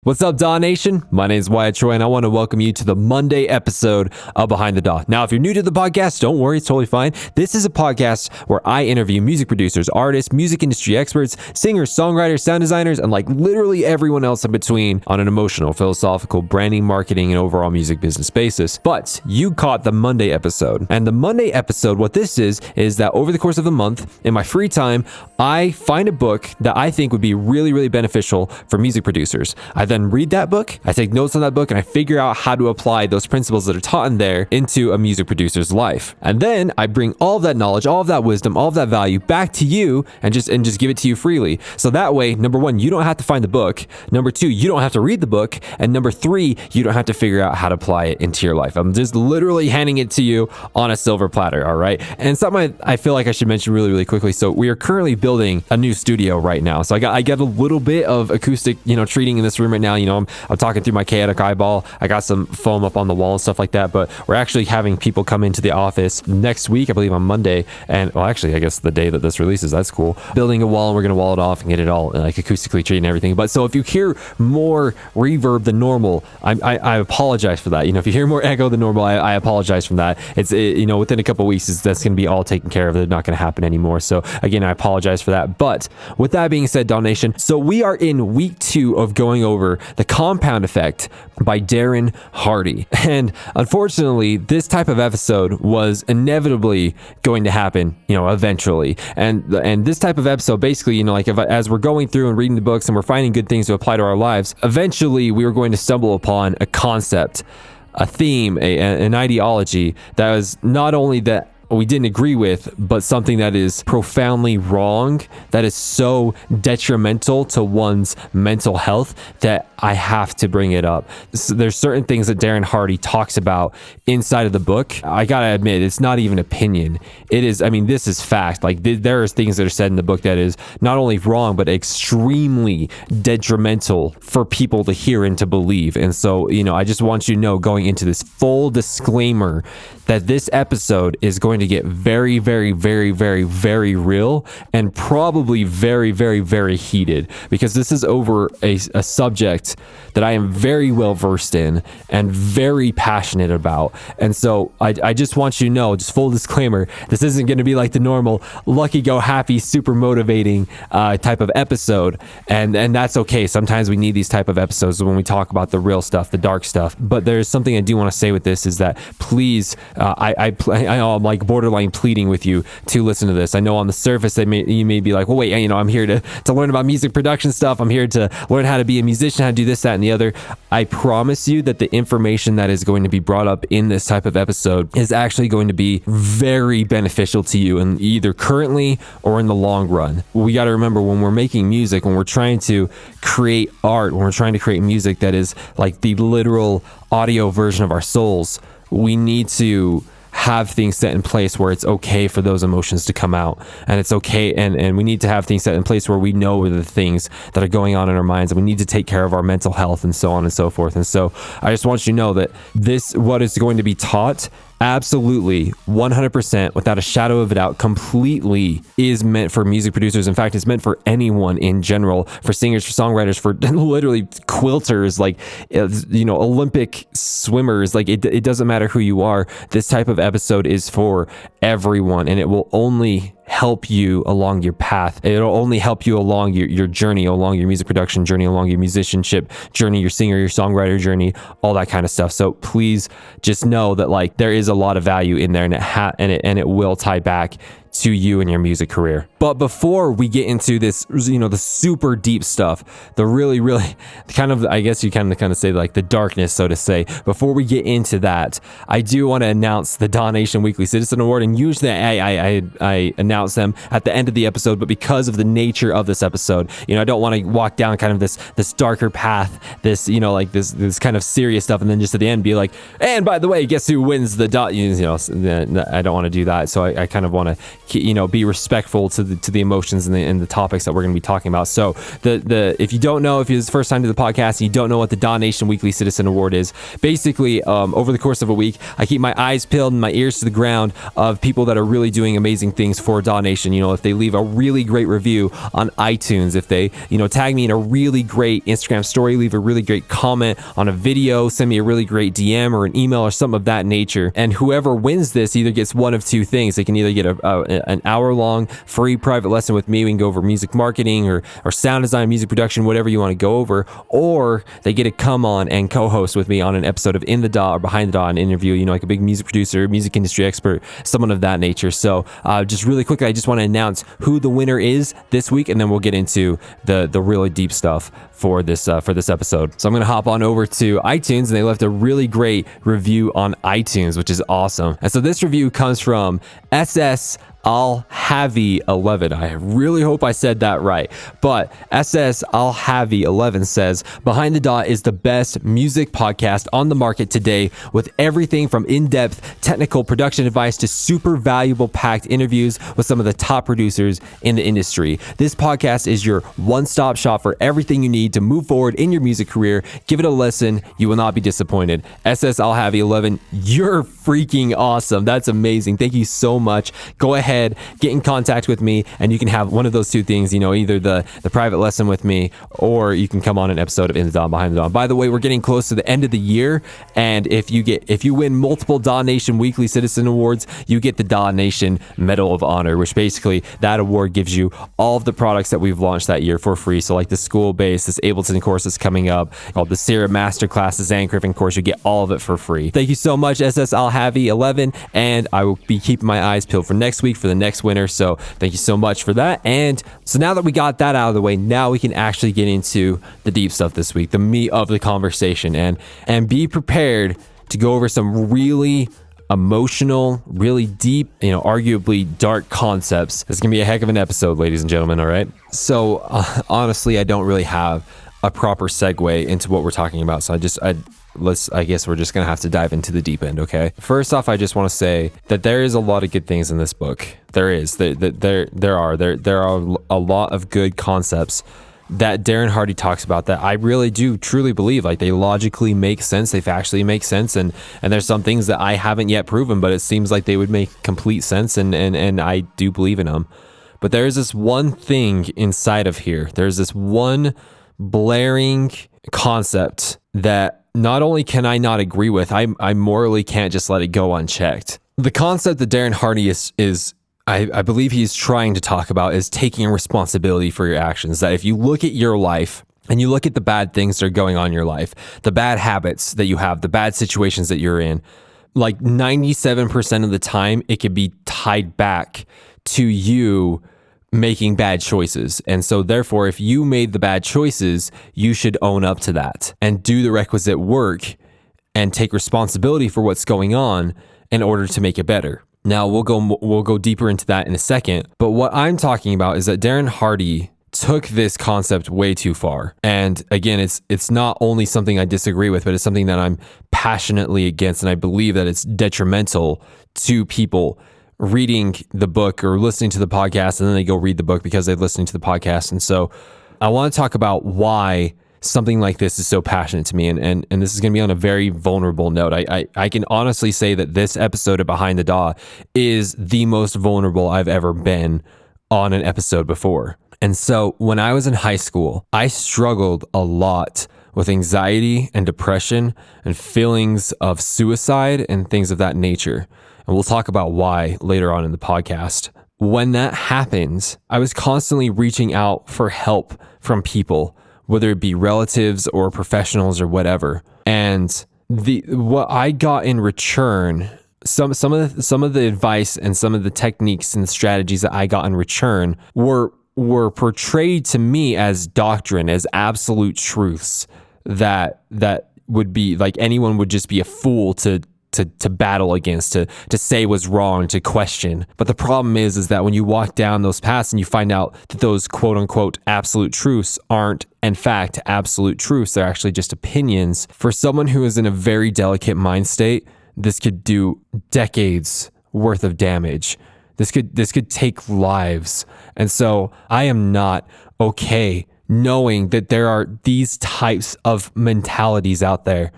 What's up, DAW Nation? My name is Wyatt and I want to welcome you to the Monday episode of Behind the DAW. Now, if you're new to the podcast, don't worry, it's totally fine. This is a podcast where I interview music producers, artists, music industry experts, singers, songwriters, sound designers, and like literally everyone else in between on an emotional, philosophical, branding, marketing, and overall music business basis. But you caught the Monday episode. And the Monday episode, what this is that over the course of the month, in my free time, I find a book that I think would be really, really beneficial for music producers. I then read that book, I take notes on that book, and I figure out how to apply those principles that are taught in there into a music producer's life. And then I bring all of that knowledge, all of that wisdom, all of that value back to you and just give it to you freely. So that way, number one, you don't have to find the book. Number two, you don't have to read the book. And number three, you don't have to figure out how to apply it into your life. I'm just literally handing it to you on a silver platter, all right? And something I feel like I should mention really, really quickly. So we are currently building a new studio right now. So I got a little bit of acoustic, treating in this room right now. I'm talking through my chaotic eyeball. I got some foam up on the wall and stuff like that, but we're actually having people come into the office next week, I believe on Monday. And well, actually, I guess the day that this releases, that's cool. Building a wall, and we're going to wall it off and get it all like acoustically treated and everything. But so if you hear more reverb than normal, I apologize for that. If you hear more echo than normal, I apologize for that. Within a couple of weeks, that's going to be all taken care of. They're not going to happen anymore. So again, I apologize for that. But with that being said, DAW Nation, so we are in week 2 of going over The Compound Effect by Darren Hardy. And unfortunately, this type of episode was inevitably going to happen, eventually. And this type of episode, basically, as we're going through and reading the books and we're finding good things to apply to our lives, eventually we were going to stumble upon a concept, a theme, an ideology that was not only that we didn't agree with, but something that is profoundly wrong, that is so detrimental to one's mental health that I have to bring it up. So there's certain things that Darren Hardy talks about inside of the book. I gotta admit, it's not even opinion. It is, this is fact. There are things that are said in the book that is not only wrong, but extremely detrimental for people to hear and to believe. And so, I just want you to know, going into this full disclaimer, that this episode is going to get very, very, very, very, very real and probably very, very, very heated, because this is over a subject that I am very well versed in and very passionate about. And so I just want you to know, just full disclaimer, this isn't going to be like the normal lucky go happy, super motivating type of episode. And that's okay. Sometimes we need these type of episodes when we talk about the real stuff, the dark stuff. But there's something I do want to say with this, is that please, I'm like borderline pleading with you to listen to this. I know on the surface you may be like, well, wait, I'm here to learn about music production stuff. I'm here to learn how to be a musician, how to do this, that, and the other. I promise you that the information that is going to be brought up in this type of episode is actually going to be very beneficial to you, and either currently or in the long run. We got to remember, when we're making music, when we're trying to create art, when we're trying to create music that is like the literal audio version of our souls, we need to have things set in place where it's okay for those emotions to come out, and it's okay, and we need to have things set in place where we know the things that are going on in our minds, and we need to take care of our mental health and so on and so forth. And so I just want you to know that what is going to be taught, absolutely 100%, without a shadow of a doubt, completely is meant for music producers. In fact, it's meant for anyone in general, for singers, for songwriters, for literally quilters, Olympic swimmers. It doesn't matter who you are. This type of episode is for everyone, and it will only help you along your path. It'll only help you along your journey, along your music production journey, along your musicianship journey, your singer, your songwriter journey, all that kind of stuff. So please just know that there is a lot of value in there, and it will tie back to you and your music career. But before we get into this, the super deep stuff, the really, really kind of, I guess you kind of say the darkness, so to say, before we get into that, I do want to announce the DAW Nation Weekly Citizen Award. And usually I announce them at the end of the episode, but because of the nature of this episode, I don't want to walk down kind of this darker path, this kind of serious stuff, and then just at the end be like, and by the way, guess who wins the DAW? I don't want to do that. So I kind of want to be respectful to the emotions and the topics that we're going to be talking about. So if you don't know, if it's the first time to the podcast and you don't know what the DAW Nation Weekly Citizen Award is, basically over the course of a week, I keep my eyes peeled and my ears to the ground of people that are really doing amazing things for DAW Nation. If they leave a really great review on iTunes, if they tag me in a really great Instagram story, leave a really great comment on a video, send me a really great DM or an email or something of that nature. And whoever wins this either gets one of two things. They can either get an hour-long free private lesson with me. We can go over music marketing or sound design, music production, whatever you want to go over, or they get to come on and co-host with me on an episode of In the DAW or Behind the DAW, an interview, like a big music producer, music industry expert, someone of that nature. So just really quickly, I just want to announce who the winner is this week, and then we'll get into the really deep stuff for this episode. So I'm going to hop on over to iTunes, and they left a really great review on iTunes, which is awesome. And so this review comes from SS Al-Havi 11. I really hope I said that right. But SS Al-Havi 11 says, Behind the DAW is the best music podcast on the market today, with everything from in-depth technical production advice to super valuable packed interviews with some of the top producers in the industry. This podcast is your one-stop shop for everything you need to move forward in your music career. Give it a listen. You will not be disappointed. SS Al-Havi 11, you're freaking awesome. That's amazing. Thank you so much. Go ahead, get in contact with me, and you can have one of those two things, either the private lesson with me, or you can come on an episode of In the DAW, Behind the DAW. By the way, we're getting close to the end of the year, and if you win multiple DAW Nation Weekly Citizen Awards, you get the DAW Nation Medal of Honor, which basically that award gives you all of the products that we've launched that year for free. So like the school-based, this Ableton course that's coming up, called the Serum Masterclass, the Griffin course, you get all of it for free. Thank you so much, SS Al-Havi 11, and I will be keeping my eyes peeled for next week for the next winner. So thank you so much for that. And so now that we got that out of the way, now we can actually get into the deep stuff this week, the meat of the conversation, and be prepared to go over some really emotional, really deep, arguably dark concepts. This is gonna be a heck of an episode, ladies and gentlemen. All right. So honestly, I don't really have a proper segue into what we're talking about. So I guess we're just gonna have to dive into the deep end. Okay. First off, I just want to say that there is a lot of good things in this book. There are a lot of good concepts that Darren Hardy talks about that I really do truly believe, like, they logically make sense. They factually make sense. And there's some things that I haven't yet proven, but it seems like they would make complete sense. And I do believe in them. But there's this one thing inside of here. There's this one blaring concept that not only can I not agree with, I morally can't just let it go unchecked. The concept that Darren Hardy is I believe he's trying to talk about is taking responsibility for your actions. That if you look at your life and you look at the bad things that are going on in your life, the bad habits that you have, the bad situations that you're in, like 97% of the time, it could be tied back to you making bad choices. And so therefore, if you made the bad choices, you should own up to that and do the requisite work and take responsibility for what's going on in order to make it better. Now, we'll go deeper into that in a second. But what I'm talking about is that Darren Hardy took this concept way too far. And again, it's not only something I disagree with, but it's something that I'm passionately against. And I believe that it's detrimental to people reading the book or listening to the podcast, and then they go read the book because they're listening to the podcast. And so I want to talk about why something like this is so passionate to me. And this is going to be on a very vulnerable note. I can honestly say that this episode of Behind the DAW is the most vulnerable I've ever been on an episode before. And so when I was in high school, I struggled a lot with anxiety and depression and feelings of suicide and things of that nature. And we'll talk about why later on in the podcast. When that happens, I was constantly reaching out for help from people, whether it be relatives or professionals or whatever. And what I got in return, some of the advice and some of the techniques and strategies that I got in return were portrayed to me as doctrine, as absolute truths that would be like anyone would just be a fool to battle against, to say was wrong, to question. But the problem is that when you walk down those paths and you find out that those quote unquote absolute truths aren't in fact absolute truths, they're actually just opinions. For someone who is in a very delicate mind state, this could do decades worth of damage. This could take lives. And so I am not okay knowing that there are these types of mentalities out there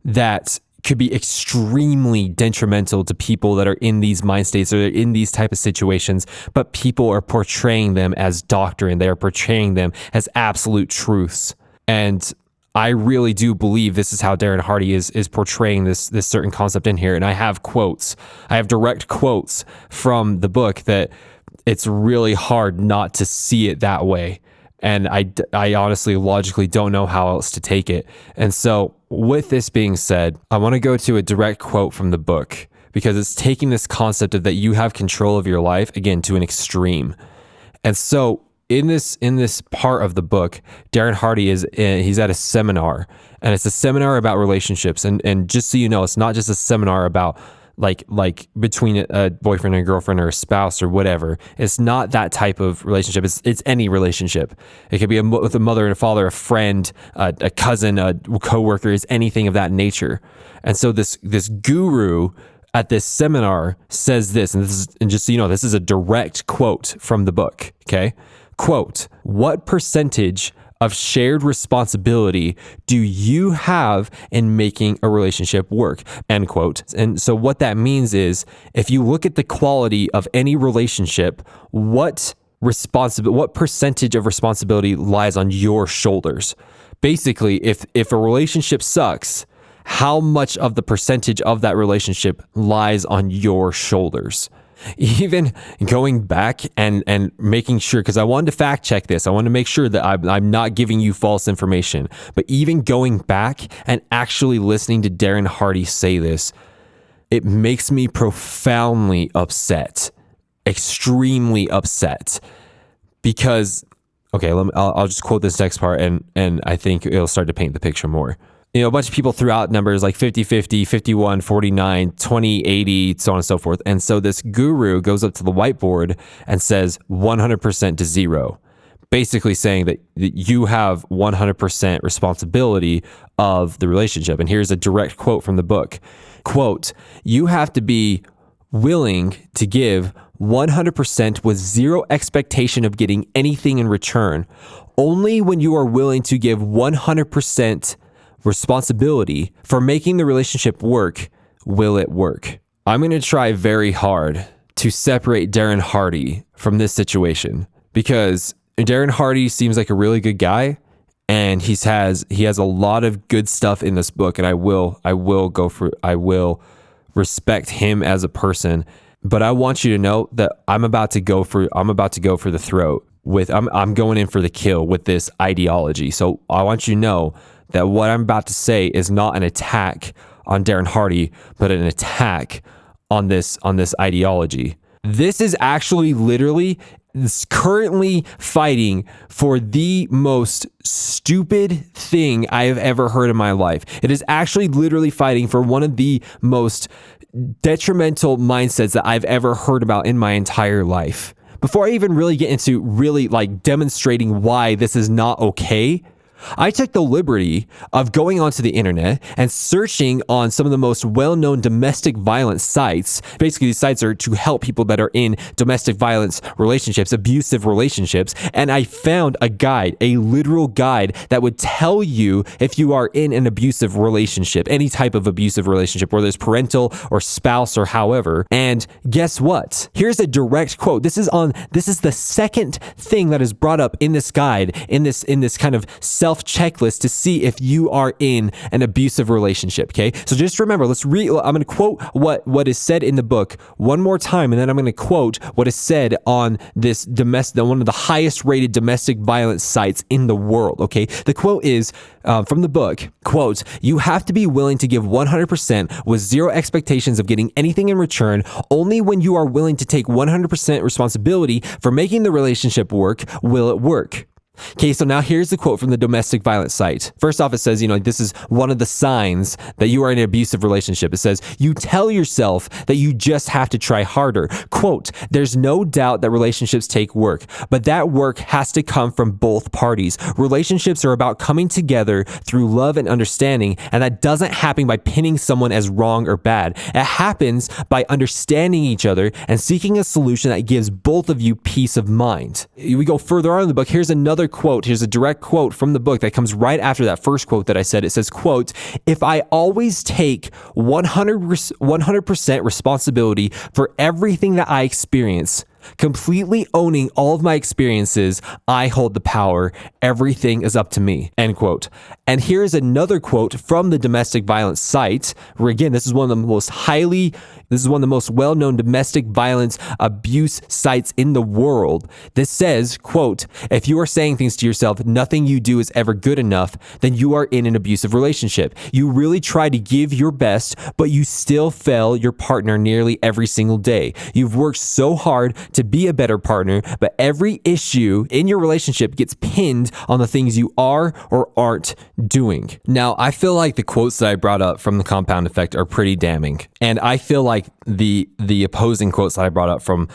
that could be extremely detrimental to people that are in these mind states or in these type of situations, but people are portraying them as doctrine. They are portraying them as absolute truths. And I really do believe this is how Darren Hardy is portraying this certain concept in here. And I have quotes. I have direct quotes from the book that it's really hard not to see it that way. And I honestly, logically don't know how else to take it. And so with this being said, I want to go to a direct quote from the book because it's taking this concept of that you have control of your life, again, to an extreme. And so in this part of the book, Darren Hardy he's at a seminar, and it's a seminar about relationships. And just so you know, it's not just a seminar about like between a boyfriend and a girlfriend or a spouse or whatever. It's not that type of relationship. It's any relationship. It could be with a mother and a father, a friend, a cousin, a coworker, is anything of that nature. And so this guru at this seminar says this, and just so you know, this is a direct quote from the book. Okay, quote: "What percentage of shared responsibility do you have in making a relationship work?" End quote. And so what that means is, if you look at the quality of any relationship, what percentage of responsibility lies on your shoulders? Basically, if a relationship sucks, how much of the percentage of that relationship lies on your shoulders? Even going back and making sure, because I wanted to fact check this, I wanted to make sure that I'm not giving you false information, but even going back and actually listening to Darren Hardy say this, it makes me profoundly upset, extremely upset, because, okay, I'll just quote this next part, and I think it'll start to paint the picture more. You know, a bunch of people threw out numbers like 50-50, 51, 49, 20, 80, so on and so forth. And so this guru goes up to the whiteboard and says 100% to 0, basically saying that you have 100% responsibility of the relationship. And here's a direct quote from the book. Quote: "You have to be willing to give 100% with zero expectation of getting anything in return. Only when you are willing to give 100% responsibility for making the relationship work will it work." I'm going to try very hard to separate Darren Hardy from this situation, because Darren Hardy seems like a really good guy, and he has a lot of good stuff in this book, and I will respect him as a person. But I want you to know that I'm about to go for the throat with I'm going in for the kill with this ideology. So I want you to know that what I'm about to say is not an attack on Darren Hardy, but an attack on this ideology. This is actually literally currently fighting for the most stupid thing I have ever heard in my life. It is actually literally fighting for one of the most detrimental mindsets that I've ever heard about in my entire life. Before I even really get into really like demonstrating why this is not okay, I took the liberty of going onto the internet and searching on some of the most well-known domestic violence sites. Basically, these sites are to help people that are in domestic violence relationships, abusive relationships. And I found a guide, a literal guide that would tell you if you are in an abusive relationship, any type of abusive relationship, whether it's parental or spouse or however. And guess what? Here's a direct quote. This is the second thing that is brought up in this guide, in this kind of self-checklist to see if you are in an abusive relationship, okay? So just remember, I'm going to quote what is said in the book one more time, and then I'm going to quote what is said on this one of the highest rated domestic violence sites in the world, okay? The quote is from the book, quote: "You have to be willing to give 100% with zero expectations of getting anything in return. Only when you are willing to take 100% responsibility for making the relationship work will it work." Okay, so now here's the quote from the domestic violence site. First off, it says, this is one of the signs that you are in an abusive relationship. It says, you tell yourself that you just have to try harder. Quote, there's no doubt that relationships take work, but that work has to come from both parties. Relationships are about coming together through love and understanding, and that doesn't happen by pinning someone as wrong or bad. It happens by understanding each other and seeking a solution that gives both of you peace of mind. We go further on in the book. Here's another quote. Here's a direct quote from the book that comes right after that first quote that I said. It says, quote, if I always take 100% responsibility for everything that I experience, completely owning all of my experiences, I hold the power. Everything is up to me, end quote. And here's another quote from the domestic violence site, where again, this is one of the most well-known domestic violence abuse sites in the world. This says, quote, if you are saying things to yourself, nothing you do is ever good enough, then you are in an abusive relationship. You really try to give your best, but you still fail your partner nearly every single day. You've worked so hard to be a better partner, but every issue in your relationship gets pinned on the things you are or aren't doing. Now, I feel like the quotes that I brought up from the compound effect are pretty damning. And I feel like the opposing quotes that I brought up from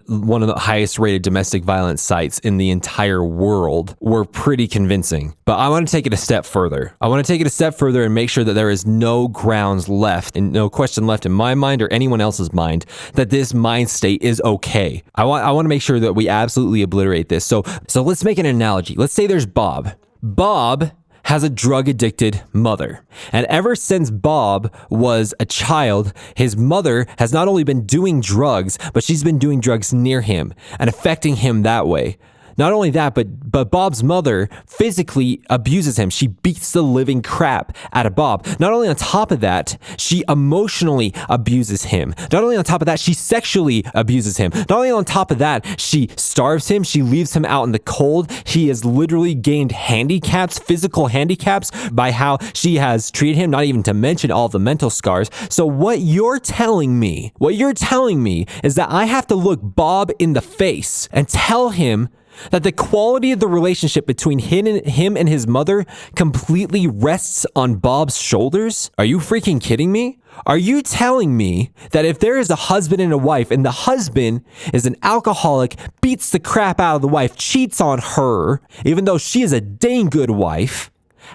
one of the highest rated domestic violence sites in the entire world were pretty convincing. But I want to take it a step further. I want to take it a step further and make sure that there is no grounds left and no question left in my mind or anyone else's mind that this mind state is okay. I want to make sure that we absolutely obliterate this. So let's make an analogy. Let's say there's Bob. Bob has a drug-addicted mother. And ever since Bob was a child, his mother has not only been doing drugs, but she's been doing drugs near him and affecting him that way. Not only that, but Bob's mother physically abuses him. She beats the living crap out of Bob. Not only on top of that, she emotionally abuses him. Not only on top of that, she sexually abuses him. Not only on top of that, she starves him. She leaves him out in the cold. He has literally gained handicaps, physical handicaps, by how she has treated him, not even to mention all the mental scars. So what you're telling me is that I have to look Bob in the face and tell him that the quality of the relationship between him and his mother completely rests on Bob's shoulders? Are you freaking kidding me? Are you telling me that if there is a husband and a wife and the husband is an alcoholic, beats the crap out of the wife, cheats on her, even though she is a dang good wife,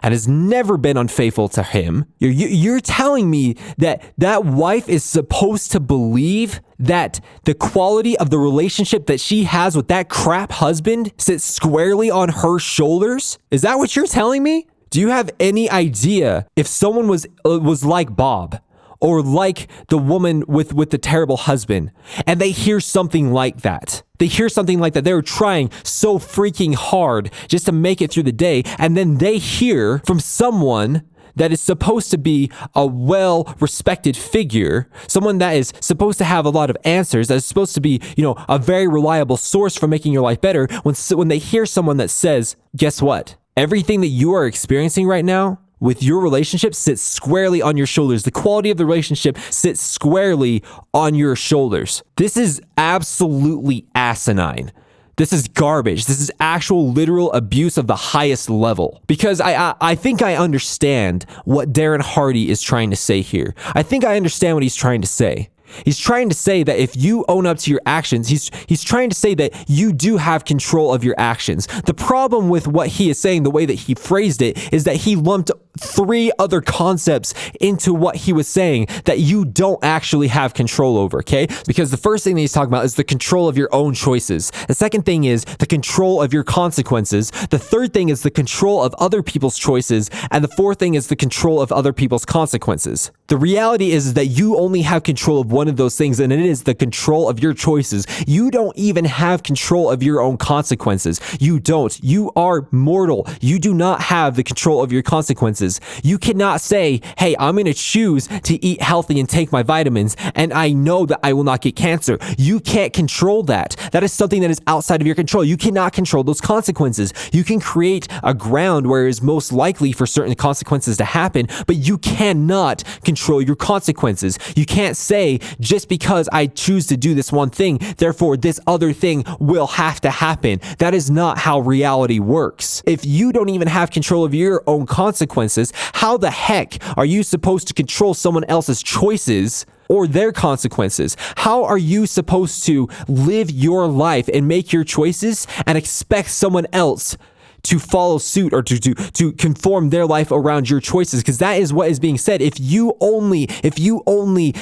and has never been unfaithful to him, you're telling me that that wife is supposed to believe that the quality of the relationship that she has with that crap husband sits squarely on her shoulders? Is that what you're telling me? Do you have any idea if someone was like Bob, or like the woman with the terrible husband, and they hear something like that? They're trying so freaking hard just to make it through the day, and then they hear from someone that is supposed to be a well-respected figure, someone that is supposed to have a lot of answers, that is supposed to be, a very reliable source for making your life better, when they hear someone that says, guess what? Everything that you are experiencing right now with your relationship sits squarely on your shoulders. The quality of the relationship sits squarely on your shoulders. This is absolutely asinine. This is garbage. This is actual literal abuse of the highest level. Because I think I understand what Darren Hardy is trying to say here. I think I understand what he's trying to say. He's trying to say that if you own up to your actions, he's trying to say that you do have control of your actions. The problem with what he is saying, the way that he phrased it, is that he lumped 3 other concepts into what he was saying that you don't actually have control over, okay? Because the first thing that he's talking about is the control of your own choices. The second thing is the control of your consequences. The third thing is the control of other people's choices. And the fourth thing is the control of other people's consequences. The reality is that you only have control of one of those things, and it is the control of your choices. You don't even have control of your own consequences. You don't. You are mortal. You do not have the control of your consequences. consequences. You cannot say, hey, I'm going to choose to eat healthy and take my vitamins, and I know that I will not get cancer. You can't control that. That is something that is outside of your control. You cannot control those consequences. You can create a ground where it is most likely for certain consequences to happen, but you cannot control your consequences. You can't say, just because I choose to do this one thing, therefore this other thing will have to happen. That is not how reality works. If you don't even have control of your own consequences, how the heck are you supposed to control someone else's choices or their consequences? How are you supposed to live your life and make your choices and expect someone else to follow suit or to conform their life around your choices? Because that is what is being said. If you only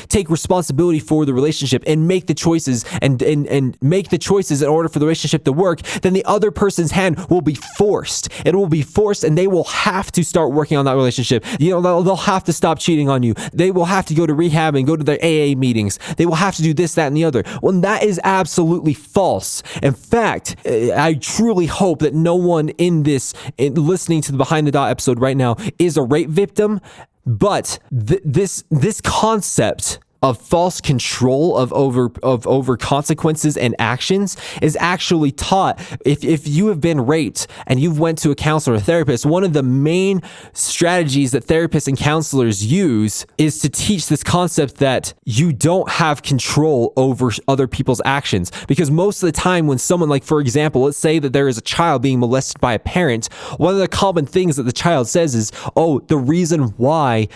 take responsibility for the relationship and make the choices and make the choices in order for the relationship to work, then the other person's hand will be forced. It will be forced, and they will have to start working on that relationship. They'll have to stop cheating on you. They will have to go to rehab and go to their AA meetings. They will have to do this, that, and the other. Well, that is absolutely false. In fact, I truly hope that no one in listening to the Behind the Dot episode right now is a rape victim, but this concept of false control of over consequences and actions is actually taught. If you have been raped and you've went to a counselor or a therapist, one of the main strategies that therapists and counselors use is to teach this concept that you don't have control over other people's actions. Because most of the time when someone, like for example, let's say that there is a child being molested by a parent, one of the common things that the child says is, oh, the reason why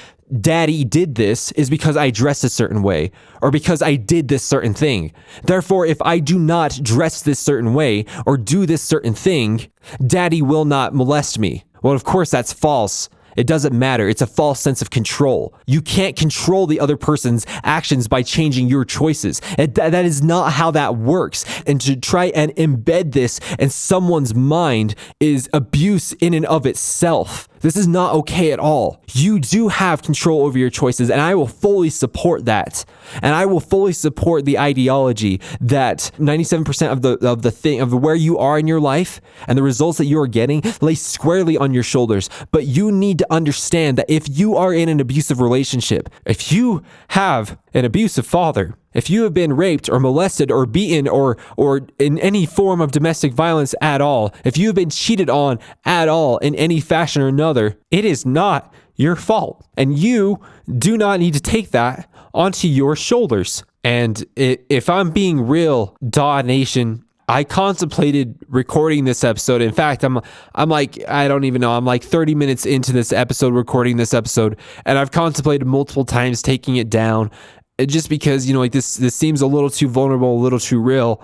Daddy did this is because I dressed a certain way, or because I did this certain thing. Therefore, if I do not dress this certain way or do this certain thing, Daddy will not molest me. Well, of course, that's false. It doesn't matter. It's a false sense of control. You can't control the other person's actions by changing your choices. That is not how that works. And to try and embed this in someone's mind is abuse in and of itself. This is not okay at all. You do have control over your choices, and I will fully support that. And I will fully support the ideology that 97% of where you are in your life and the results that you are getting lay squarely on your shoulders. But you need to understand that if you are in an abusive relationship, if you have an abusive father, if you have been raped or molested or beaten or in any form of domestic violence at all, if you have been cheated on at all in any fashion or another, it is not your fault. And you do not need to take that onto your shoulders. And if I'm being real, DAW Nation, I contemplated recording this episode. In fact, I'm like, I don't even know. I'm like 30 minutes into this episode, recording this episode, and I've contemplated multiple times taking it down, just because, like this seems a little too vulnerable, a little too real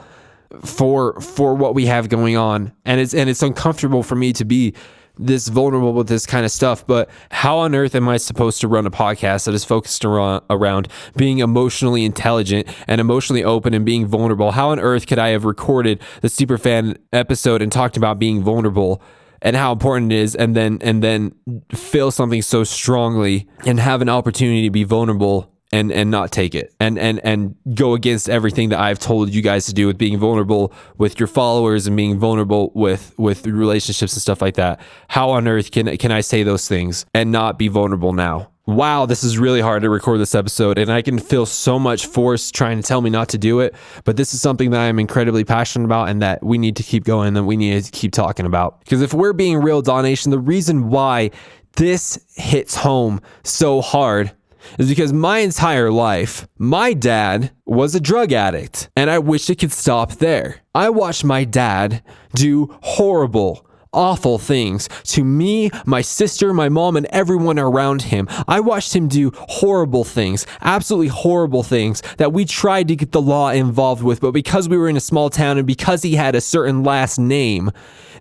for what we have going on, and it's uncomfortable for me to be this vulnerable with this kind of stuff. But how on earth am I supposed to run a podcast that is focused around being emotionally intelligent and emotionally open and being vulnerable? How on earth could I have recorded the Superfan episode and talked about being vulnerable and how important it is, and then feel something so strongly and have an opportunity to be vulnerable and not take it and go against everything that I've told you guys to do with being vulnerable with your followers and being vulnerable with relationships and stuff like that? How on earth can I say those things and not be vulnerable now? Wow, this is really hard to record this episode, and I can feel so much force trying to tell me not to do it, but this is something that I'm incredibly passionate about and that we need to keep going, and that we need to keep talking about. Because if we're being real, DAW Nation, the reason why this hits home so hard is because my entire life, my dad was a drug addict, and I wish it could stop there. I watched my dad do horrible, awful things to me, my sister, my mom, and everyone around him. I watched him do horrible things, absolutely horrible things that we tried to get the law involved with, but because we were in a small town and because he had a certain last name,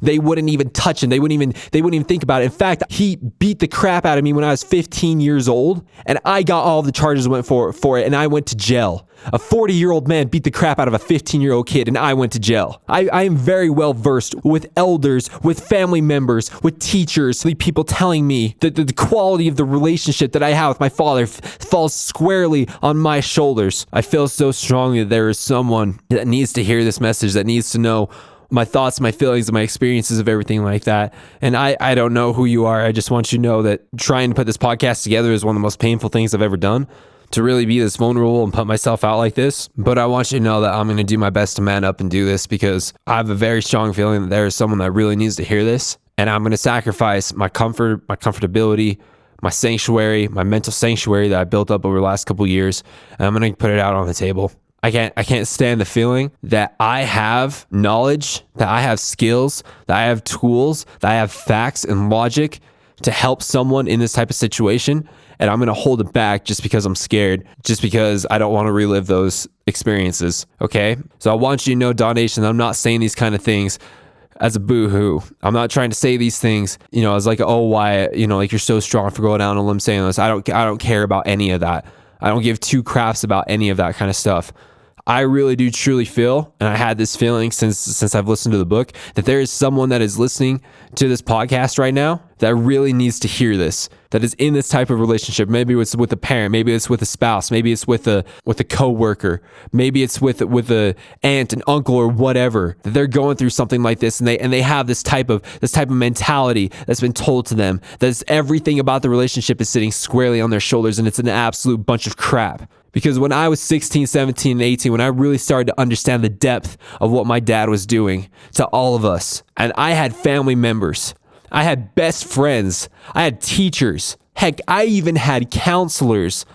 they wouldn't even touch him. They wouldn't even think about it. In fact, he beat the crap out of me when I was 15 years old, and I got all the charges, went for it, and I went to jail. A 40-year-old man beat the crap out of a 15-year-old kid, and I went to jail. I am very well versed with elders, with family members, with teachers, with people telling me that the quality of the relationship that I have with my father falls squarely on my shoulders. I feel so strongly that there is someone that needs to hear this message, that needs to know my thoughts, my feelings, and my experiences of everything like that. And I don't know who you are. I just want you to know that trying to put this podcast together is one of the most painful things I've ever done, to really be this vulnerable and put myself out like this. But I want you to know that I'm going to do my best to man up and do this, because I have a very strong feeling that there is someone that really needs to hear this. And I'm going to sacrifice my comfort, my comfortability, my sanctuary, my mental sanctuary that I built up over the last couple of years. And I'm going to put it out on the table. I can't stand the feeling that I have knowledge, that I have skills, that I have tools, that I have facts and logic to help someone in this type of situation. And I'm going to hold it back just because I'm scared, just because I don't want to relive those experiences. Okay. So I want you to know, DAW Nation, I'm not saying these kind of things as a boo-hoo. I'm not trying to say these things, as like, oh, Wyatt, like you're so strong for going down on a limb saying this. I don't care about any of that. I don't give two craps about any of that kind of stuff. I really do truly feel, and I had this feeling since I've listened to the book, that there is someone that is listening to this podcast right now that really needs to hear this, that is in this type of relationship. Maybe it's with a parent, maybe it's with a spouse, maybe it's with a coworker, maybe it's with a aunt and uncle or whatever, that they're going through something like this, and they have this type of mentality that's been told to them, that everything about the relationship is sitting squarely on their shoulders, and it's an absolute bunch of crap. Because when I was 16, 17, and 18, when I really started to understand the depth of what my dad was doing to all of us, and I had family members, I had best friends, I had teachers, heck, I even had counselors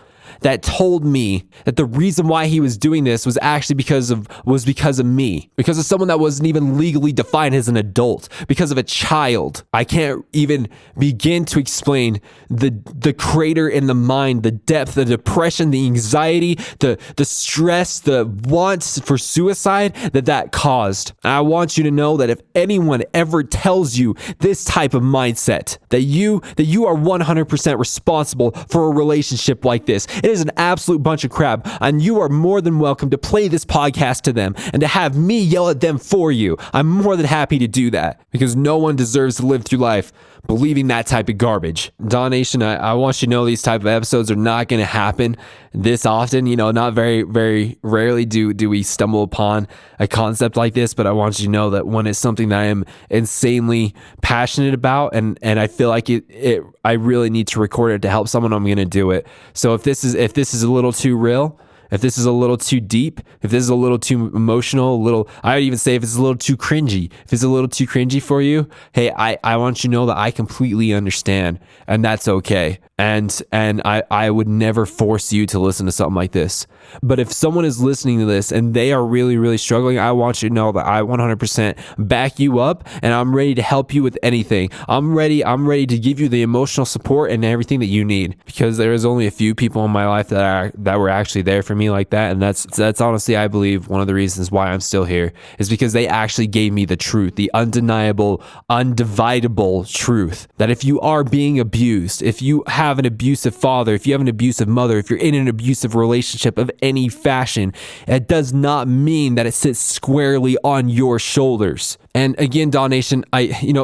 that told me that the reason why he was doing this was actually because of me, because of someone that wasn't even legally defined as an adult, because of a child. I can't even begin to explain the crater in the mind, the depth, the depression, the anxiety, the stress, the wants for suicide that caused. And I want you to know that if anyone ever tells you this type of mindset, that you are 100% responsible for a relationship like this, it is an absolute bunch of crap, and you are more than welcome to play this podcast to them and to have me yell at them for you. I'm more than happy to do that, because no one deserves to live through life believing that type of garbage. DAW Nation, I want you to know these type of episodes are not going to happen this often. Not very, very rarely do we stumble upon a concept like this, but I want you to know that when it's something that I am insanely passionate about, and I feel like I really need to record it to help someone, I'm going to do it. So if this is a little too real, if this is a little too deep, if this is a little too emotional, I would even say if it's a little too cringy, if it's a little too cringy for you, hey, I want you to know that I completely understand, and that's okay. And I would never force you to listen to something like this. But if someone is listening to this and they are really, really struggling, I want you to know that I 100% back you up, and I'm ready to help you with anything. I'm ready to give you the emotional support and everything that you need, because there is only a few people in my life that were actually there for me like that. And that's honestly, I believe, one of the reasons why I'm still here, is because they actually gave me the truth, the undeniable, undividable truth, that if you are being abused, if you have an abusive father, if you have an abusive mother, if you're in an abusive relationship of any fashion, it does not mean that it sits squarely on your shoulders. And again, DAW Nation,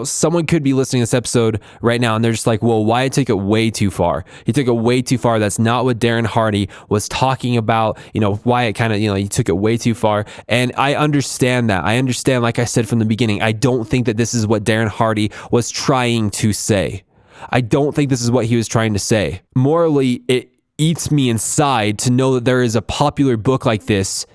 someone could be listening to this episode right now and they're just like, whoa, Wyatt took it way too far. He took it way too far. That's not what Darren Hardy was talking about. Wyatt kind of, he took it way too far. And I understand that. I understand, like I said from the beginning, I don't think that this is what Darren Hardy was trying to say. I don't think this is what he was trying to say. Morally, it eats me inside to know that there is a popular book like this,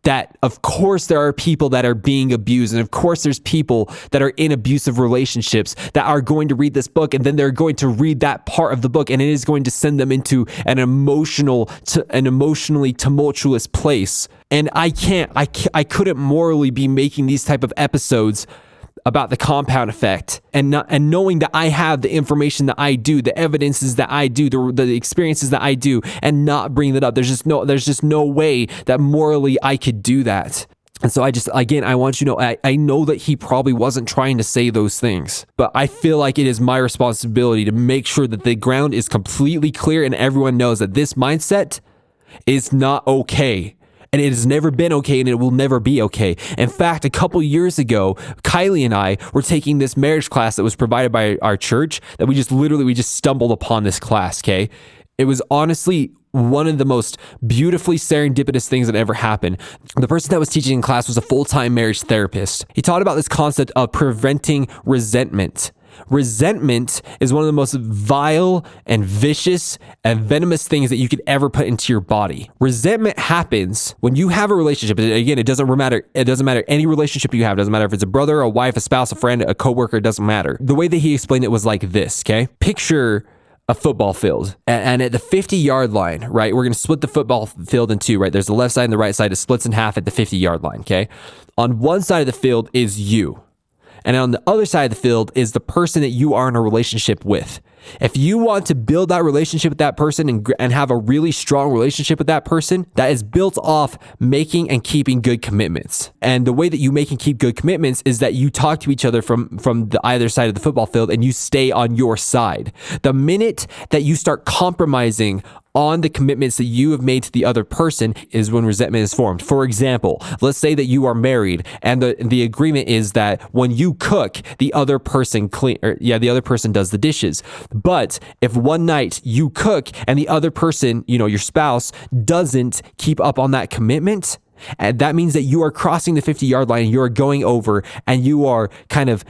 that of course there are people that are being abused, and of course there's people that are in abusive relationships that are going to read this book, and then they're going to read that part of the book, and it is going to send them into an emotionally tumultuous place. And I couldn't morally be making these type of episodes about the compound effect, and knowing that I have the information that I do, the evidences that I do, the experiences that I do, and not bring that up. There's just no way that morally I could do that. And so I want you to know, I know that he probably wasn't trying to say those things, but I feel like it is my responsibility to make sure that the ground is completely clear and everyone knows that this mindset is not okay. And it has never been okay, and it will never be okay. In fact, a couple years ago, Kylie and I were taking this marriage class that was provided by our church, that we just stumbled upon this class, okay? It was honestly one of the most beautifully serendipitous things that ever happened. The person that was teaching in class was a full-time marriage therapist. He taught about this concept of preventing resentment. Resentment is one of the most vile and vicious and venomous things that you could ever put into your body. Resentment happens when you have a relationship. Again, it doesn't matter. It doesn't matter any relationship you have. It doesn't matter if it's a brother, a wife, a spouse, a friend, a coworker. It doesn't matter. The way that he explained it was like this, okay? Picture a football field. And at the 50-yard line, right, we're going to split the football field in two, right? There's the left side and the right side. It splits in half at the 50-yard line, okay? On one side of the field is you. And on the other side of the field is the person that you are in a relationship with. If you want to build that relationship with that person and have a really strong relationship with that person, that is built off making and keeping good commitments. And the way that you make and keep good commitments is that you talk to each other from the either side of the football field and you stay on your side. The minute that you start compromising on the commitments that you have made to the other person is when resentment is formed. For example, let's say that you are married and the agreement is that when you cook, the other person the other person does the dishes. But if one night you cook and the other person, your spouse, doesn't keep up on that commitment, and that means that you are crossing the 50-yard line and you are going over and you are kind of,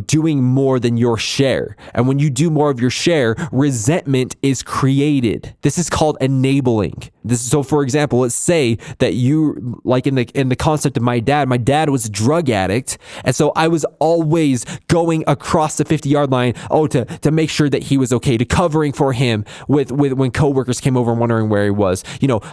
doing more than your share. And when you do more of your share, resentment is created. This is called enabling. So for example, let's say that you, like in the concept of my dad was a drug addict. And so I was always going across the 50-yard line, to make sure that he was okay, to covering for him with when coworkers came over and wondering where he was,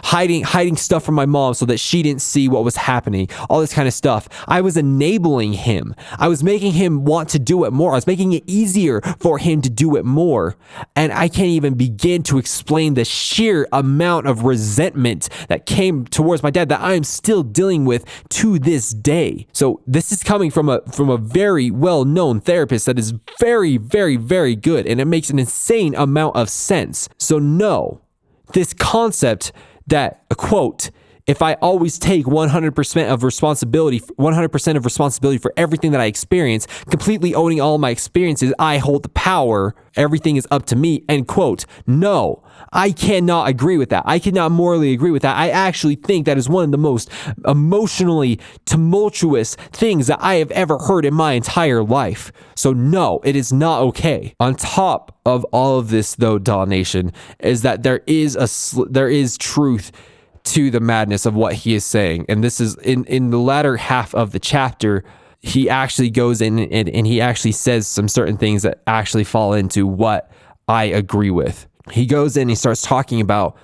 hiding stuff from my mom so that she didn't see what was happening, all this kind of stuff. I was enabling him. I was making him want to do it more. I was making it easier for him to do it more. And I can't even begin to explain the sheer amount of resentment that came towards my dad that I am still dealing with to this day. So this is coming from a very well-known therapist that is very, very, very good, and it makes an insane amount of sense. So no, this concept that, quote, if I always take 100% of responsibility for everything that I experience, completely owning all my experiences, I hold the power, everything is up to me, end quote. No, I cannot agree with that. I cannot morally agree with that. I actually think that is one of the most emotionally tumultuous things that I have ever heard in my entire life. So no, it is not okay. On top of all of this, though, DAW Nation, is that there is truth to the madness of what he is saying. And this is in the latter half of the chapter, he actually goes in and he actually says some certain things that actually fall into what I agree with. He goes in, he starts talking about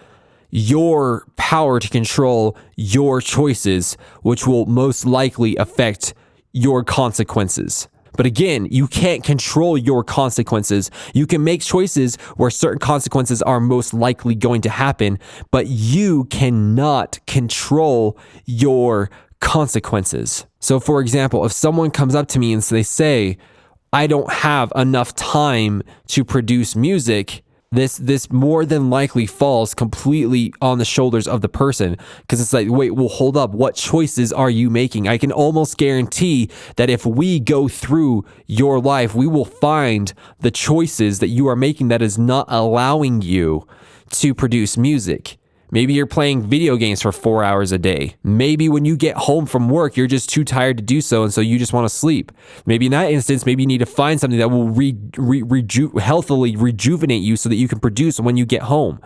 your power to control your choices, which will most likely affect your consequences. But again, you can't control your consequences. You can make choices where certain consequences are most likely going to happen, but you cannot control your consequences. So for example, if someone comes up to me and they say, I don't have enough time to produce music, this more than likely falls completely on the shoulders of the person, because it's like, wait, well, hold up. What choices are you making? I can almost guarantee that if we go through your life, we will find the choices that you are making that is not allowing you to produce music. Maybe you're playing video games for 4 hours a day. Maybe when you get home from work, you're just too tired to do so, and so you just want to sleep. Maybe in that instance, maybe you need to find something that will healthily rejuvenate you so that you can produce when you get home.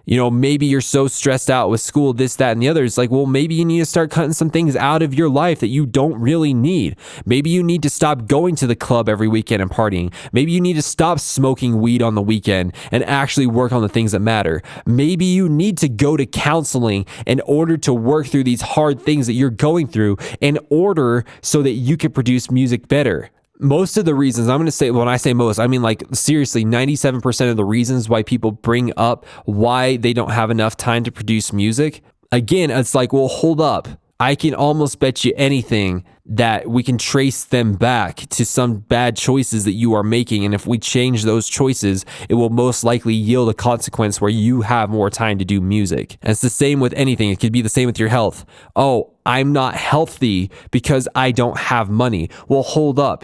Maybe you're so stressed out with school, this, that, and the other. It's like, well, maybe you need to start cutting some things out of your life that you don't really need. Maybe you need to stop going to the club every weekend and partying. Maybe you need to stop smoking weed on the weekend and actually work on the things that matter. Maybe you need to go to counseling in order to work through these hard things that you're going through in order so that you can produce music better. Most of the reasons, I'm going to say, when I say most, I mean like seriously, 97% of the reasons why people bring up why they don't have enough time to produce music. Again, it's like, well, hold up. I can almost bet you anything that we can trace them back to some bad choices that you are making. And if we change those choices, it will most likely yield a consequence where you have more time to do music. And it's the same with anything. It could be the same with your health. Oh, I'm not healthy because I don't have money. Well, hold up.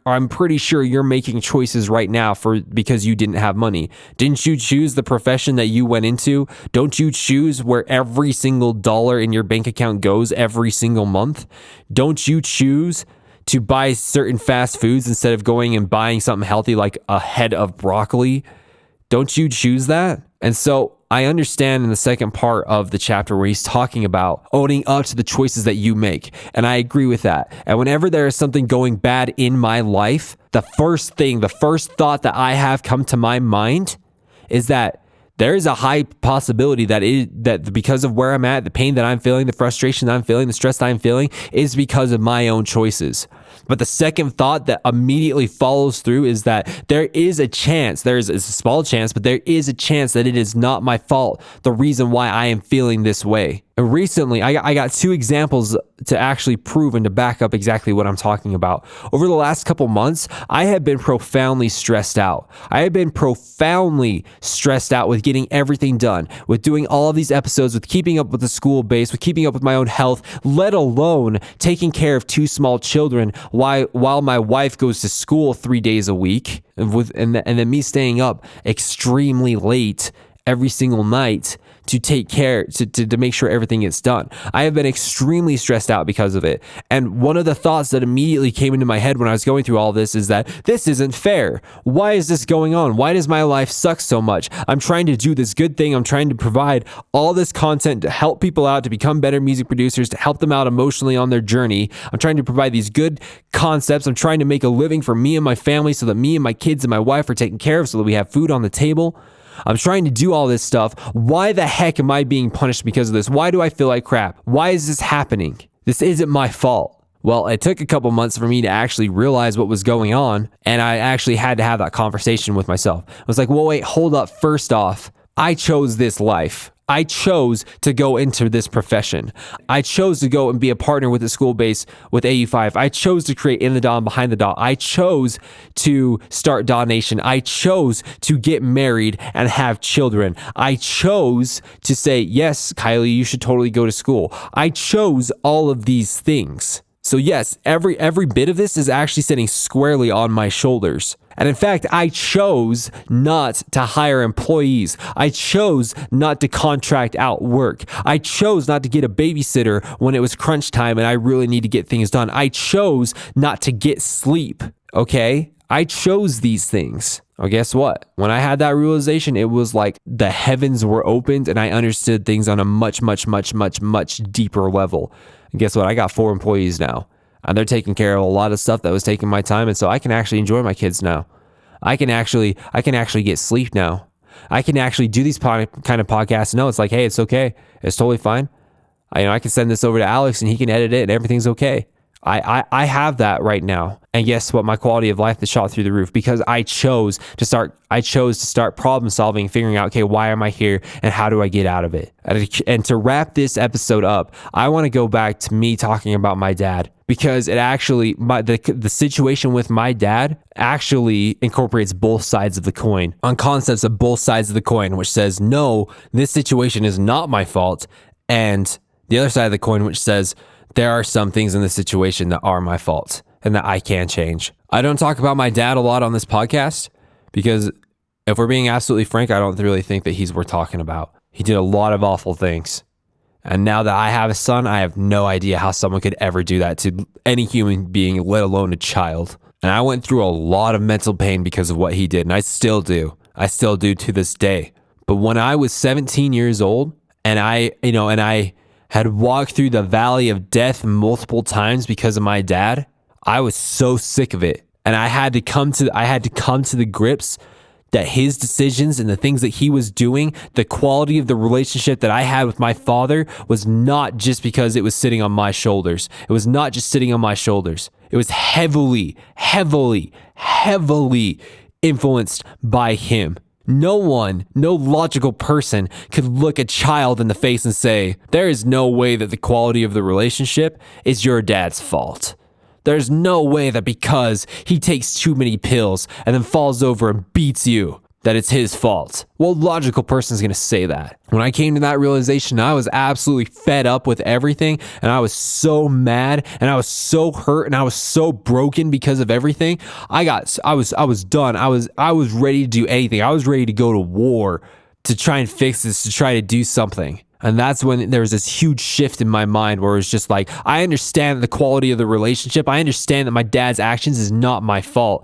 I'm pretty sure you're making choices right now because you didn't have money. Didn't you choose the profession that you went into? Don't you choose where every single dollar in your bank account goes every single month? Don't you choose to buy certain fast foods instead of going and buying something healthy like a head of broccoli? Don't you choose that? And so I understand in the second part of the chapter where he's talking about owning up to the choices that you make. And I agree with that. And whenever there is something going bad in my life, the first thought that I have come to my mind is that there is a high possibility that because of where I'm at, the pain that I'm feeling, the frustration that I'm feeling, the stress that I'm feeling is because of my own choices. But the second thought that immediately follows through is that there is a chance, it's a small chance, but there is a chance that it is not my fault, the reason why I am feeling this way. And recently, I got two examples to actually prove and to back up exactly what I'm talking about. Over the last couple months, I have been profoundly stressed out. I have been profoundly stressed out with getting everything done, with doing all of these episodes, with keeping up with the school base, with keeping up with my own health, let alone taking care of two small children while my wife goes to school 3 days a week, and then me staying up extremely late every single night to take care, to make sure everything gets done. I have been extremely stressed out because of it. And one of the thoughts that immediately came into my head when I was going through all this is that this isn't fair. Why is this going on? Why does my life suck so much? I'm trying to do this good thing. I'm trying to provide all this content to help people out, to become better music producers, to help them out emotionally on their journey. I'm trying to provide these good concepts. I'm trying to make a living for me and my family so that me and my kids and my wife are taken care of, so that we have food on the table. I'm trying to do all this stuff. Why the heck am I being punished because of this? Why do I feel like crap? Why is this happening? This isn't my fault. Well, it took a couple months for me to actually realize what was going on, and I actually had to have that conversation with myself. I was like, well, wait, hold up. First off, I chose this life. I chose to go into this profession. I chose to go and be a partner with the school base with AU5. I chose to create In the DAW and Behind the DAW. I chose to start DAW Nation. I chose to get married and have children. I chose to say, yes, Kylie, you should totally go to school. I chose all of these things. So yes, every bit of this is actually sitting squarely on my shoulders. And in fact, I chose not to hire employees. I chose not to contract out work. I chose not to get a babysitter when it was crunch time and I really need to get things done. I chose not to get sleep, okay? I chose these things. Well, guess what? When I had that realization, it was like the heavens were opened and I understood things on a much, much, much, much, much deeper level. And guess what? I got 4 employees now. And they're taking care of a lot of stuff that was taking my time. And so I can actually enjoy my kids now. I can actually get sleep now. I can actually do these kind of podcasts. No, it's like, hey, it's okay. It's totally fine. I can send this over to Alex and he can edit it and everything's okay. I have that right now. And guess what? My quality of life is shot through the roof because I chose to start problem solving, figuring out, okay, why am I here and how do I get out of it? And to wrap this episode up, I want to go back to me talking about my dad because it actually, the situation with my dad actually incorporates both sides of the coin on concepts of both sides of the coin, which says, no, this situation is not my fault. And the other side of the coin, which says, there are some things in this situation that are my fault and that I can change. I don't talk about my dad a lot on this podcast because if we're being absolutely frank, I don't really think that he's worth talking about. He did a lot of awful things. And now that I have a son, I have no idea how someone could ever do that to any human being, let alone a child. And I went through a lot of mental pain because of what he did. And I still do. I still do to this day. But when I was 17 years old and I had walked through the valley of death multiple times because of my dad, I was so sick of it. And I had to come to the grips that his decisions and the things that he was doing, the quality of the relationship that I had with my father was not just because it was sitting on my shoulders. It was not just sitting on my shoulders. It was heavily, heavily, heavily influenced by him. No one, no logical person could look a child in the face and say, there is no way that the quality of the relationship is your dad's fault. There's no way that because he takes too many pills and then falls over and beats you, that it's his fault. What logical person is going to say that? When I came to that realization, I was absolutely fed up with everything, and I was so mad, and I was so hurt, and I was so broken because of everything. I was done. I was ready to do anything. I was ready to go to war to try and fix this, to try to do something. And that's when there was this huge shift in my mind where it's just like, I understand the quality of the relationship. I understand that my dad's actions is not my fault,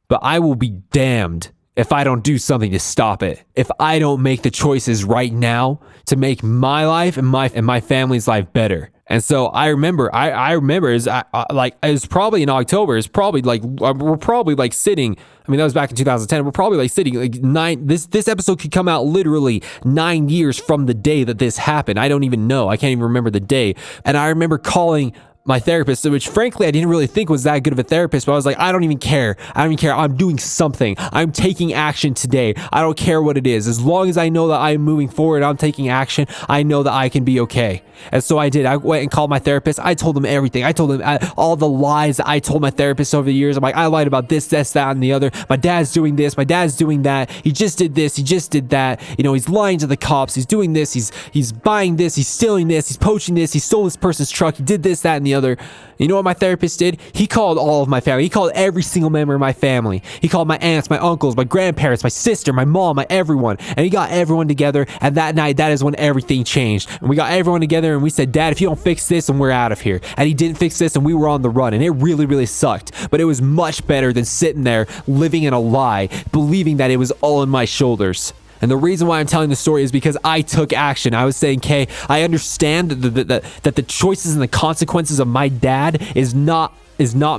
but I will be damned if I don't do something to stop it. If I don't make the choices right now to make my life and my family's life better. And so I remember it was probably in October. It's probably like, we're probably like sitting, I mean, that was back in 2010. We're probably like sitting like this episode could come out literally 9 years from the day that this happened. I don't even know. I can't even remember the day. And I remember calling my therapist, which frankly I didn't really think was that good of a therapist, but I was like, I don't even care. I'm doing something. I'm taking action today. I don't care what it is. As long as I know that I'm moving forward, I'm taking action, I know that I can be okay. And so I did. I went and called my therapist. I told him everything. I told him all the lies that I told my therapist over the years. I'm like, I lied about this, that, and the other. My dad's doing this. My dad's doing that. He just did this. He just did that. You know, he's lying to the cops. He's doing this. He's buying this. He's stealing this. He's poaching this. He stole this person's truck. He did this, that, and the other. You know what my therapist did? He called all of my family. He called every single member of my family. He called my aunts, my uncles, my grandparents, my sister, my mom, my everyone. And he got everyone together. And that night, that is when everything changed. And we got everyone together and we said, Dad, if you don't fix this, then we're out of here. And he didn't fix this and we were on the run. And it really, really sucked. But it was much better than sitting there living in a lie, believing that it was all on my shoulders. And the reason why I'm telling the story is because I took action. I was saying, okay, I understand that the choices and the consequences of my dad is not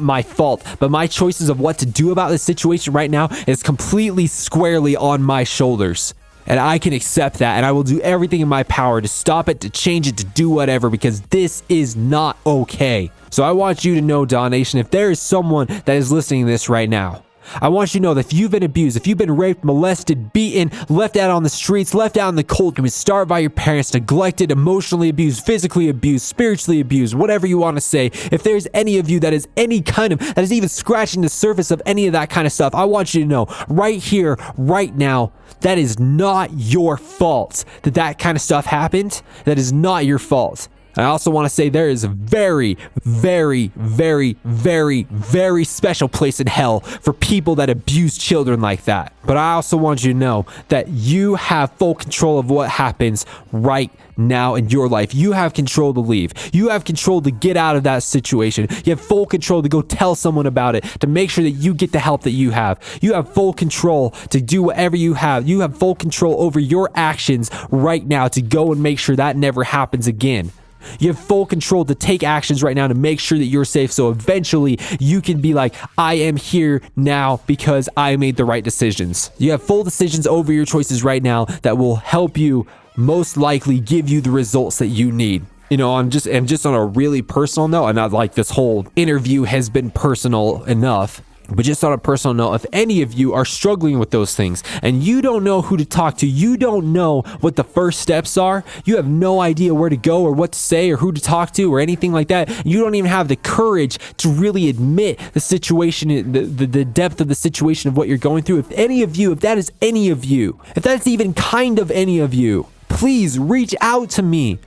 my fault, but my choices of what to do about this situation right now is completely squarely on my shoulders. And I can accept that, and I will do everything in my power to stop it, to change it, to do whatever, because this is not okay. So I want you to know, DAW Nation, if there is someone that is listening to this right now, I want you to know that if you've been abused, if you've been raped, molested, beaten, left out on the streets, left out in the cold, been starved by your parents, neglected, emotionally abused, physically abused, spiritually abused, whatever you want to say, if there's any of you that is that is even scratching the surface of any of that kind of stuff, I want you to know right here, right now, that is not your fault that kind of stuff happened. That is not your fault. I also want to say there is a very, very, very, very, very special place in hell for people that abuse children like that. But I also want you to know that you have full control of what happens right now in your life. You have control to leave. You have control to get out of that situation. You have full control to go tell someone about it, to make sure that you get the help that you have. You have full control to do whatever you have. You have full control over your actions right now to go and make sure that never happens again. You have full control to take actions right now to make sure that you're safe. So eventually you can be like, I am here now because I made the right decisions. You have full decisions over your choices right now that will help you most likely give you the results that you need. You know, I'm just on a really personal note, and not like this whole interview has been personal enough. But just on a personal note, if any of you are struggling with those things and you don't know who to talk to, you don't know what the first steps are, you have no idea where to go or what to say or who to talk to or anything like that, you don't even have the courage to really admit the situation, the depth of the situation of what you're going through. If that is any of you, if that's even kind of any of you, please reach out to me.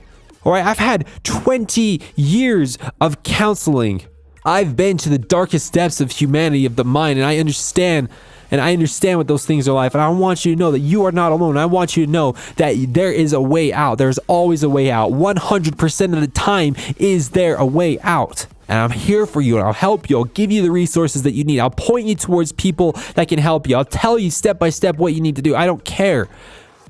All right, I've had 20 years of counseling. I've been to the darkest depths of humanity, of the mind, and I understand what those things are like. And I want you to know that you are not alone. I want you to know that there is a way out. There's always a way out. 100% of the time is there a way out. And I'm here for you, and I'll help you. I'll give you the resources that you need. I'll point you towards people that can help you. I'll tell you step by step what you need to do. I don't care,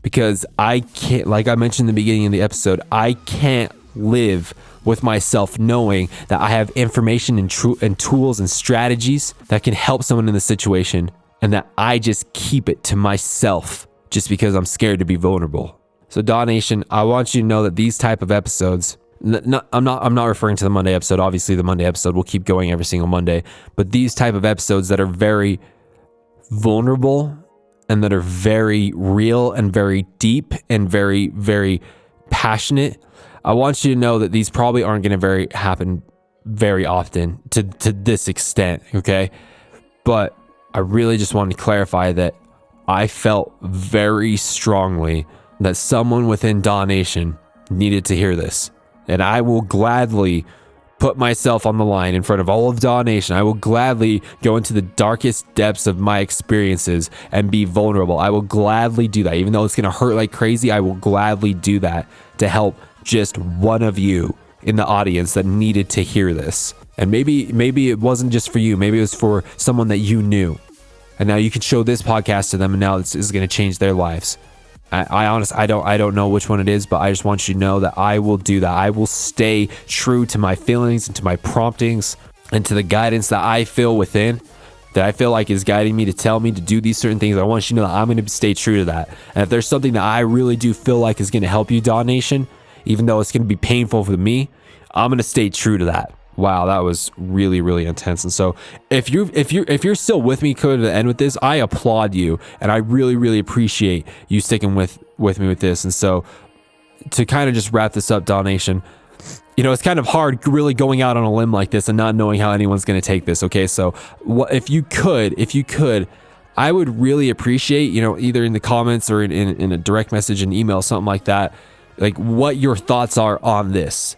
because I can't, like I mentioned in the beginning of the episode, I can't live with myself knowing that I have information and tools and strategies that can help someone in the situation, and that I just keep it to myself just because I'm scared to be vulnerable. So DAW Nation, I want you to know that these type of episodes, I'm not referring to the Monday episode. Obviously the Monday episode will keep going every single Monday, but these type of episodes that are very vulnerable and that are very real and very deep and very, very passionate, I want you to know that these probably aren't going to happen very often to this extent, okay? But I really just wanted to clarify that I felt very strongly that someone within DAW Nation needed to hear this. And I will gladly put myself on the line in front of all of DAW Nation. I will gladly go into the darkest depths of my experiences and be vulnerable. I will gladly do that. Even though it's going to hurt like crazy, I will gladly do that to help just one of you in the audience that needed to hear this. And maybe it wasn't just for you. Maybe it was for someone that you knew. And now you can show this podcast to them, and now this is going to change their lives. I honestly, I don't know which one it is, but I just want you to know that I will do that. I will stay true to my feelings and to my promptings and to the guidance that I feel within, that I feel like is guiding me to tell me to do these certain things. I want you to know that I'm going to stay true to that. And if there's something that I really do feel like is going to help you, DAW Nation, even though it's going to be painful for me, I'm going to stay true to that. Wow, that was really, really intense. And so if you're still with me to the end with this, I applaud you, and I really, really appreciate you sticking with me with this. And so to kind of just wrap this up, DAW Nation, it's kind of hard really going out on a limb like this and not knowing how anyone's going to take this. Okay, so if you could, I would really appreciate, either in the comments or in a direct message, an email, something like that, like what your thoughts are on this.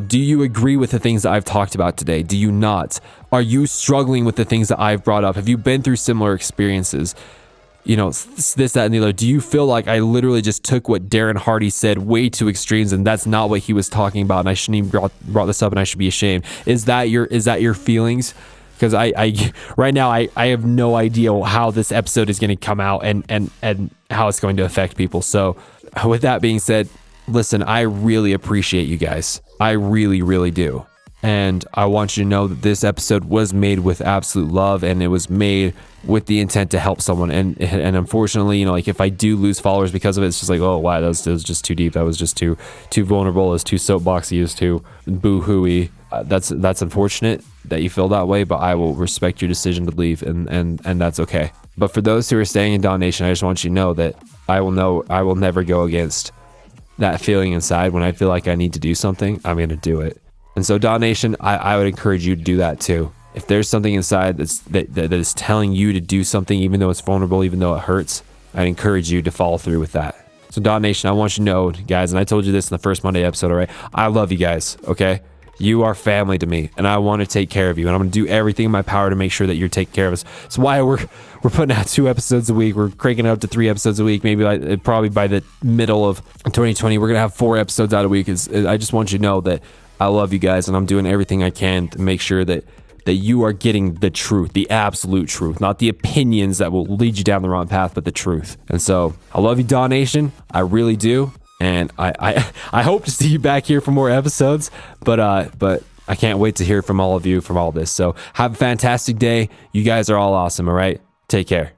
Do you agree with the things that I've talked about today? Do you not? Are you struggling with the things that I've brought up? Have you been through similar experiences? This, that, and the other. Do you feel like I literally just took what Darren Hardy said way to extremes, and that's not what he was talking about, and I shouldn't even brought this up, and I should be ashamed? Is that your feelings? Because I right now I have no idea how this episode is going to come out and how it's going to affect people. So with that being said, listen, I really appreciate you guys. I really, really do. And I want you to know that this episode was made with absolute love, and it was made with the intent to help someone. And unfortunately, if I do lose followers because of it, it's just like, oh, wow, that was just too deep. That was just too vulnerable. It was too soapboxy. It was too boo-hooey. That's unfortunate that you feel that way, but I will respect your decision to leave, and that's okay. But for those who are staying in DAW Nation, I just want you to know that I will never go against that feeling inside. When I feel like I need to do something, I'm going to do it. And so DAW Nation, I would encourage you to do that too. If there's something inside that is telling you to do something, even though it's vulnerable, even though it hurts, I'd encourage you to follow through with that. So DAW Nation, I want you to know, guys, and I told you this in the first Monday episode, all right? I love you guys, okay? You are family to me, and I want to take care of you, and I'm going to do everything in my power to make sure that you're taking care of us. That's why we're putting out 2 episodes a week. We're cranking it up to 3 episodes a week. Maybe probably by the middle of 2020, we're going to have 4 episodes out a week. I just want you to know that I love you guys, and I'm doing everything I can to make sure that you are getting the truth, the absolute truth, not the opinions that will lead you down the wrong path, but the truth. And so I love you, DAW Nation. I really do. And I hope to see you back here for more episodes, but I can't wait to hear from all of you from all this. So have a fantastic day. You guys are all awesome. All right. Take care.